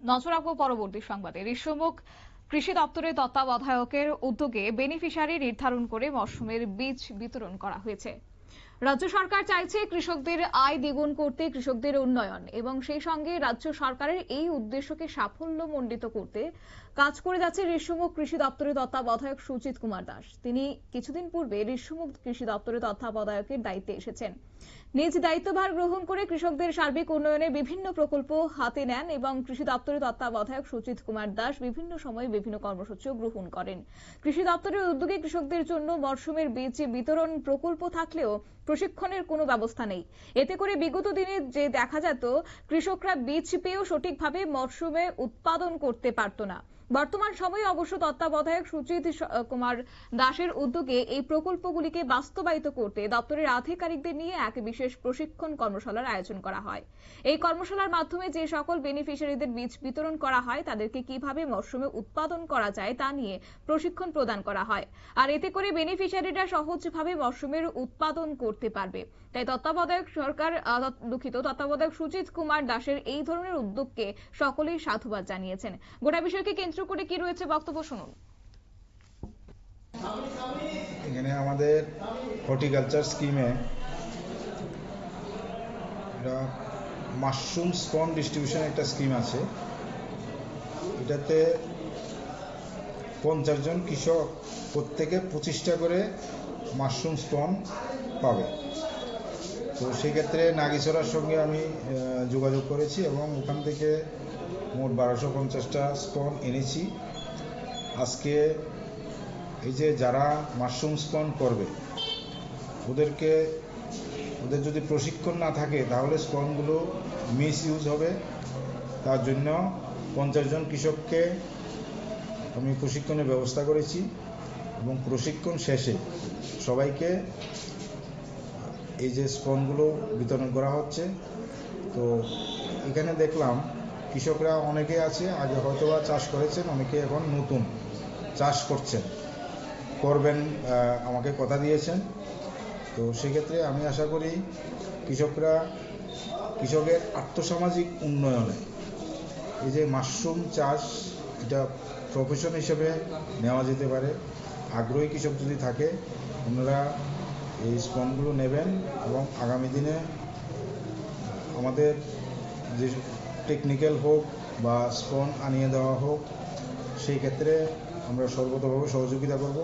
নজর রাখবো পরবর্তী সংবাদে। ঋষ্যমুখ কৃষি দপ্তরের তত্ত্বাবধায়কের উদ্যোগে বেনিফিশিয়ারি নির্ধারণ করে মরশুমের বীজ বিতরণ করা হয়েছে। রাজ্য সরকার চাইছে কৃষকদের আয় দ্বিগুণ করতে, কৃষকদের উন্নয়ন এবং সেই সঙ্গে রাজ্য সরকারের এই উদ্দেশ্যকে সাফল্যমণ্ডিত করতে কাজ করে যাচ্ছে ঋষ্যমুখ কৃষি দপ্তরের তত্ত্বাবধায়ক সুজিত কুমার দাস। তিনি কিছুদিন পূর্বে ঋষ্যমুখ কৃষি দপ্তরের তত্ত্বাবধায়কের দায়িত্বে এসেছেন। নিজ দায়িত্বভার গ্রহণ করে কৃষকদের সার্বিক উন্নয়নে বিভিন্ন প্রকল্প হাতে নেন এবং কৃষি দপ্তরের তত্ত্বাবধায়ক সুজিত কুমার দাস বিভিন্ন সময়ে বিভিন্ন কর্মসূচিও গ্রহণ করেন। কৃষি দপ্তরের উদ্যোগে কৃষকদের জন্য মরশুমের বীজ বিতরণ প্রকল্প থাকলেও প্রশিক্ষণের কোনো ব্যবস্থা নেই। এতে করে বিগত দিনে যে দেখা যেত কৃষকরা বীজ পেয়েও সঠিকভাবে মরশুমে উৎপাদন করতে পারত না। বর্তমান সময়ে অবশ্য তত্ত্বাবধায়ক সুজিত কুমার দাসের উদ্যোগে এই প্রকল্পগুলিকে বাস্তবায়িত করতে দপ্তরের আধিকারিকদের নিয়ে এক বিশেষ প্রশিক্ষণ কর্মশালার আয়োজন করা হয়। এই কর্মশালার মাধ্যমে যে সকল বেনিফিশিয়ারিদের বীজ বিতরণ করা হয় তাদেরকে কিভাবে মরশুমে উৎপাদন করা যায় তা নিয়ে প্রশিক্ষণ প্রদান করা হয়। আর এতে করে বেনিফিশিয়ারিরা সহজভাবে মরশুমের উৎপাদন করতে পারবে। তাই তত্ত্বাবধায়ক সুজিত কুমার দাসের এই ধরনের উদ্যোগকে সকলেই সাধুবাদ জানিয়েছেন। গোটা বিষয়কে কেন্দ্র করে কি রয়েছে বক্তব্য শুনুন। এখানে আমাদের হর্টিকালচার স্কিমে মাশরুম স্পন ডিস্ট্রিবিউশন একটা স্কিম আছে। এটাতে 50 জন কৃষক প্রত্যেকে 25টা করে মাশরুম স্পন পাবে। তো সেক্ষেত্রে নাগিছড়ার সঙ্গে আমি যোগাযোগ করেছি এবং ওখান থেকে মোট 1250টা স্পন এনেছি। আজকে এই যে যারা মাশরুম স্পন করবে ওদের যদি প্রশিক্ষণ না থাকে তাহলে স্পনগুলো মিস ইউজ হবে। তার জন্য 50 জন কৃষককে আমি প্রশিক্ষণের ব্যবস্থা করেছি এবং প্রশিক্ষণ শেষে সবাইকে এই যে স্পনগুলো বিতরণ করা হচ্ছে। তো এখানে দেখলাম কৃষকরা অনেকে আছে আগে হয়তোবা চাষ করেছেন, অনেকে এখন নতুন চাষ করবেন, আমাকে কথা দিয়েছেন। তো সেক্ষেত্রে আমি আশা করি কৃষকের আর্থসামাজিক উন্নয়নে এই যে মাশরুম চাষ এটা প্রফেশন হিসেবে নেওয়া যেতে পারে। আগ্রহী কৃষক যদি থাকে ওনারা এই স্পনগুলো নেবেন এবং আগামী দিনে আমাদের যে টেকনিক্যাল হোক বা স্পন আনিয়ে দেওয়া হোক সেই ক্ষেত্রে আমরা সর্বতভাবে সহযোগিতা করব।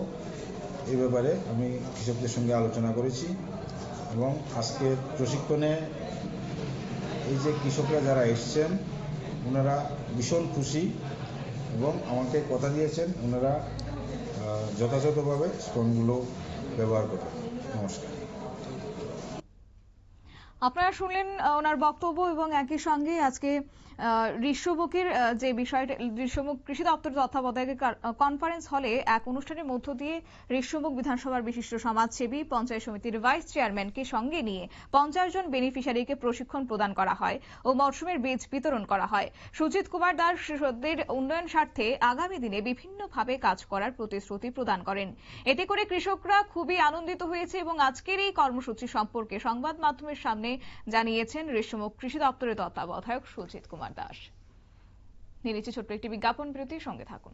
এই ব্যাপারে আমি কৃষকদের সঙ্গে আলোচনা করেছি এবং আজকের প্রশিক্ষণে এই যে কৃষকরা যারা এসছেন ওনারা ভীষণ খুশি এবং আমাকে কথা দিয়েছেন ওনারা যথাযথভাবে স্পনগুলো ব্যবহার করবেন। নমস্কার। আপনারা শুনলেন ওনার বক্তব্য এবং একই সঙ্গে আজকে ঋষ্যমুখের যে বিষয়টা ঋষ্যমুখ কৃষি দপ্তর তত্ত্বাবধায়কের কনফারেন্স হলে এক অনুষ্ঠানের মধ্য দিয়ে ঋষ্যমুখ বিধানসভার বিশিষ্ট সমাজসেবী পঞ্চায়েত সমিতির ভাইস চেয়ারম্যানকে সঙ্গে নিয়ে 50 জন বেনিফিশিয়ারিকে প্রশিক্ষণ প্রদান করা হয় ও মরশুমের বীজ বিতরণ করা হয়। সুজিত কুমার দাস কৃষকদের উন্নয়ন স্বার্থে আগামী দিনে বিভিন্নভাবে কাজ করার প্রতিশ্রুতি প্রদান করেন। এতে করে কৃষকরা খুবই আনন্দিত হয়েছে এবং আজকের এই কর্মসূচি সম্পর্কে সংবাদ মাধ্যমের সামনে জানিয়েছেন ঋষ্যমুখ কৃষি দপ্তরের তত্ত্বাবধায়ক সুজিত কুমার দাস। নিয়ে নিচ্ছে ছোট্ট একটি বিজ্ঞাপন বিরতির সঙ্গে থাকুন।